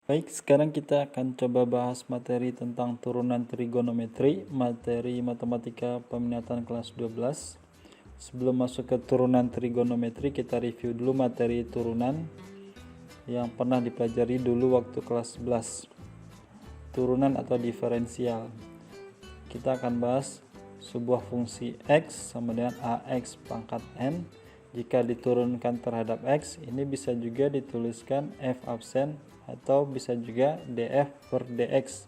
Baik, sekarang kita akan coba bahas materi tentang turunan trigonometri, materi matematika peminatan kelas 12. Sebelum masuk ke turunan trigonometri, kita review dulu materi turunan yang pernah dipelajari dulu waktu kelas 11. Turunan atau diferensial. Kita akan bahas sebuah fungsi x sama dengan ax pangkat n. Jika diturunkan terhadap x, ini bisa juga dituliskan f absen atau bisa juga df per dx.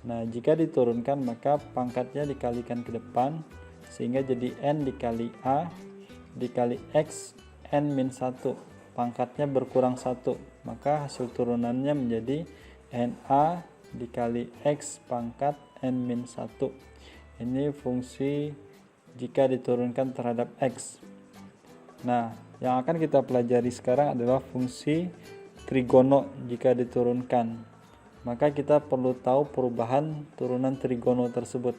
Nah, jika diturunkan maka pangkatnya dikalikan ke depan sehingga jadi n dikali a dikali x n min 1. Pangkatnya berkurang 1, maka hasil turunannya menjadi na dikali x pangkat n min 1. Ini fungsi jika diturunkan terhadap x. Nah, yang akan kita pelajari sekarang adalah fungsi trigono jika diturunkan. Maka kita perlu tahu perubahan turunan trigono tersebut.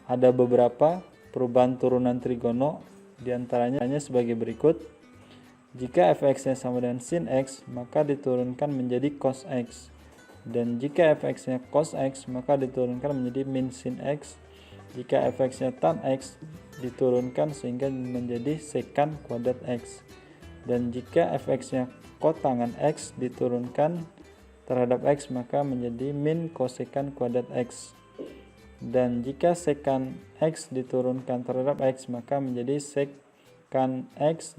Ada beberapa perubahan turunan trigono, diantaranya sebagai berikut. Jika fx-nya sama dengan sin x, maka diturunkan menjadi cos x. Dan jika fx-nya cos x, maka diturunkan menjadi min sin x. Jika fx-nya tan x, diturunkan sehingga menjadi sekan kuadrat x. Dan jika fx-nya kotangan x diturunkan terhadap x, maka menjadi min kosekan kuadrat x. Dan jika sekan x diturunkan terhadap x, maka menjadi sekan x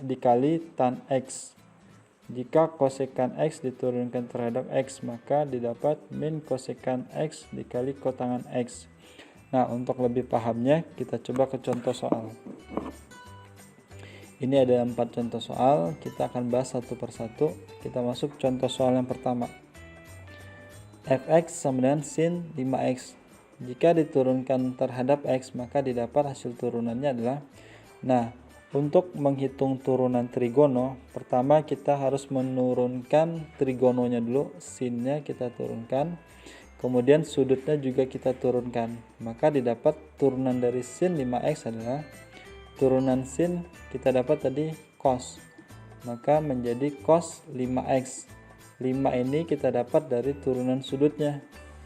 dikali tan x. Jika kosekan x diturunkan terhadap x, maka didapat min kosekan x dikali kotangan x. Nah, untuk lebih pahamnya kita coba ke contoh soal. Ini ada 4 contoh soal, kita akan bahas satu persatu. Kita masuk contoh soal yang pertama. Fx sama dengan sin 5x. Jika diturunkan terhadap x, maka didapat hasil turunannya adalah. Nah, untuk menghitung turunan trigono, pertama kita harus menurunkan trigononya dulu, sinnya kita turunkan. Kemudian sudutnya juga kita turunkan. Maka didapat turunan dari sin 5x adalah turunan sin kita dapat tadi cos, maka menjadi cos 5x. 5 ini kita dapat dari turunan sudutnya.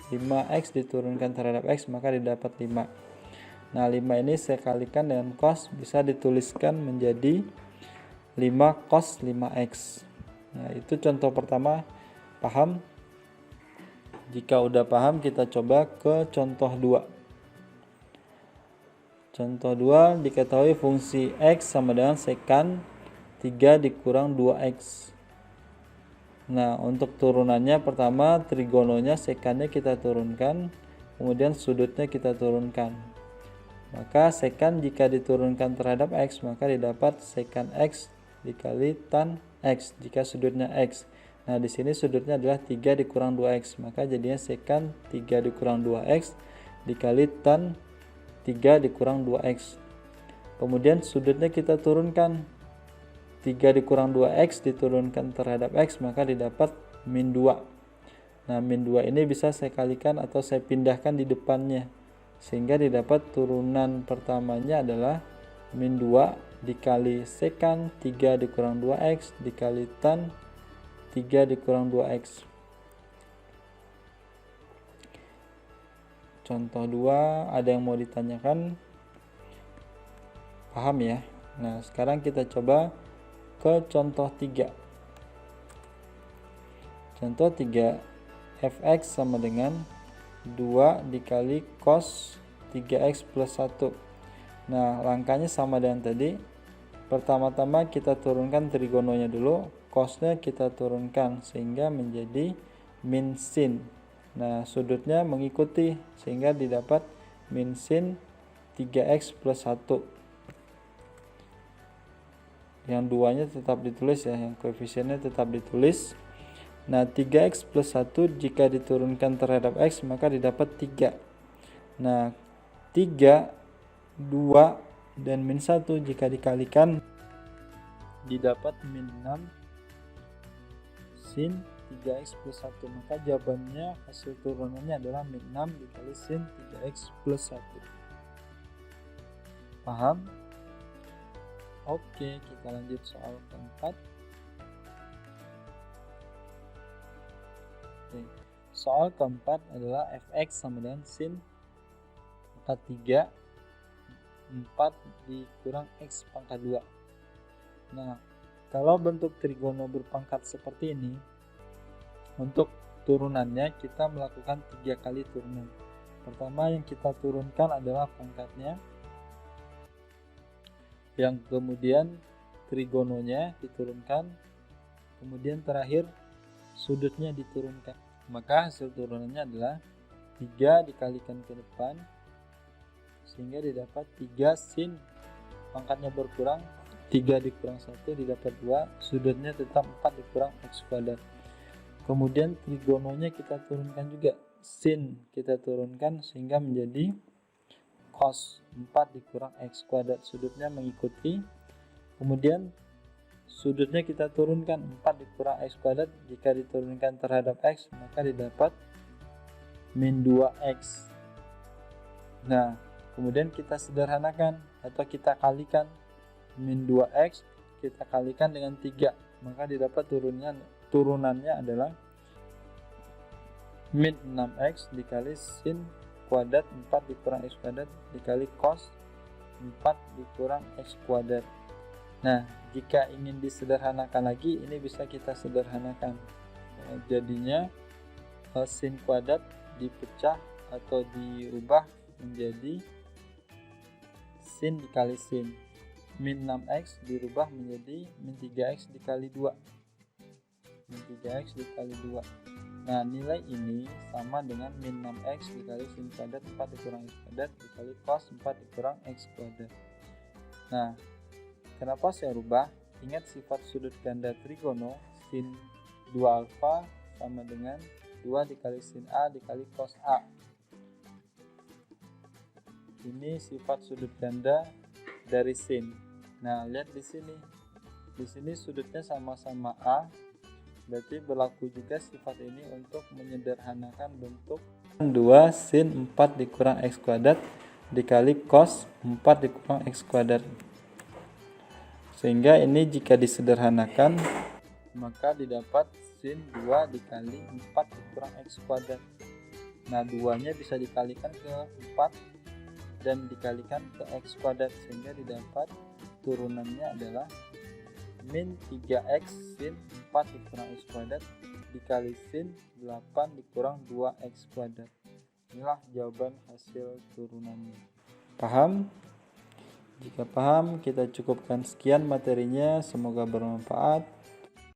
5x diturunkan terhadap x, maka didapat 5. Nah, 5 ini saya kalikan dengan cos, bisa dituliskan menjadi 5 cos 5x. Nah, itu contoh pertama. Paham? Jika udah paham, kita coba ke contoh 2. Contoh 2, diketahui fungsi x sama dengan sekan 3 dikurang 2x. Nah, untuk turunannya pertama trigononya sekannya kita turunkan, kemudian sudutnya kita turunkan. Maka sekan jika diturunkan terhadap x, maka didapat sekan x dikali tan x jika sudutnya x. Nah, di sini sudutnya adalah 3 dikurang 2x, maka jadinya sekan 3 dikurang 2x dikali tan 3 dikurang 2x. Kemudian sudutnya kita turunkan. 3 dikurang 2x diturunkan terhadap x, maka didapat min 2. Nah, min 2 ini bisa saya kalikan atau saya pindahkan di depannya, sehingga didapat turunan pertamanya adalah min 2 dikali sekan 3 dikurang 2x dikali tan 3 dikurang 2x. Contoh 2, ada yang mau ditanyakan? Paham ya? Nah, sekarang kita coba ke contoh 3. Contoh 3, fx sama dengan 2 dikali cos 3x plus 1. Nah, langkahnya sama dengan tadi. Pertama-tama kita turunkan trigononya dulu, cosnya kita turunkan sehingga menjadi min sin. Nah, sudutnya mengikuti sehingga didapat min sin 3x plus 1. Yang duanya tetap ditulis ya, yang koefisiennya tetap ditulis. Nah, 3x plus 1 jika diturunkan terhadap x, maka didapat 3. Nah, 3, 2, dan min 1 jika dikalikan didapat min 6 sin 3x plus 1. Maka jawabannya hasil turunannya adalah min 6 dikali sin 3x plus 1. Paham? Oke, kita lanjut soal keempat. Oke. Soal keempat adalah fx sama dengan sin pangkat 3 4 dikurang x pangkat 2. Nah, kalau bentuk trigono berpangkat seperti ini, untuk turunannya kita melakukan 3 kali turunan. Pertama yang kita turunkan adalah pangkatnya, yang kemudian trigononya diturunkan, kemudian terakhir sudutnya diturunkan. Maka hasil turunannya adalah 3 dikalikan ke depan sehingga didapat 3 sin pangkatnya berkurang, 3 dikurang 1 didapat 2, sudutnya tetap 4 dikurang x kuadrat. Kemudian trigononya kita turunkan juga, sin kita turunkan sehingga menjadi cos 4 dikurang x kuadrat, sudutnya mengikuti. Kemudian sudutnya kita turunkan, 4 dikurang x kuadrat, jika diturunkan terhadap x maka didapat min 2x. Nah, kemudian kita sederhanakan atau kita kalikan, min 2x kita kalikan dengan 3, maka didapat turunannya adalah min 6x dikali sin kuadrat 4 dikurang x kuadrat dikali cos 4 dikurang x kuadrat. Nah, jika ingin disederhanakan lagi, ini bisa kita sederhanakan. Jadinya sin kuadrat dipecah atau dirubah menjadi sin dikali sin. Min 6x dirubah menjadi min 3x dikali 2. Min 3x dikali 2. Nah, nilai ini sama dengan min 6x dikali sin kuadrat 4 dikurang x kuadrat dikali cos 4 dikurang x kuadrat. Nah, kenapa saya rubah? Ingat sifat sudut ganda trigono, sin 2 alfa sama dengan 2 dikali sin A dikali cos A. Ini sifat sudut ganda dari sin. Nah, lihat di sini. Di sini sudutnya sama-sama A, berarti berlaku juga sifat ini untuk menyederhanakan bentuk 2 sin 4 dikurang x kuadrat dikali cos 4 dikurang x kuadrat. Sehingga ini jika disederhanakan maka didapat sin 2 dikali 4 dikurang x kuadrat. Nah, 2-nya bisa dikalikan ke 4 dan dikalikan ke x kuadrat sehingga didapat turunannya adalah min 3x sin 4 dikurang x kuadrat dikali sin 8 dikurang 2x kuadrat. Inilah jawaban hasil turunannya. Paham? Jika paham, kita cukupkan sekian materinya. Semoga bermanfaat.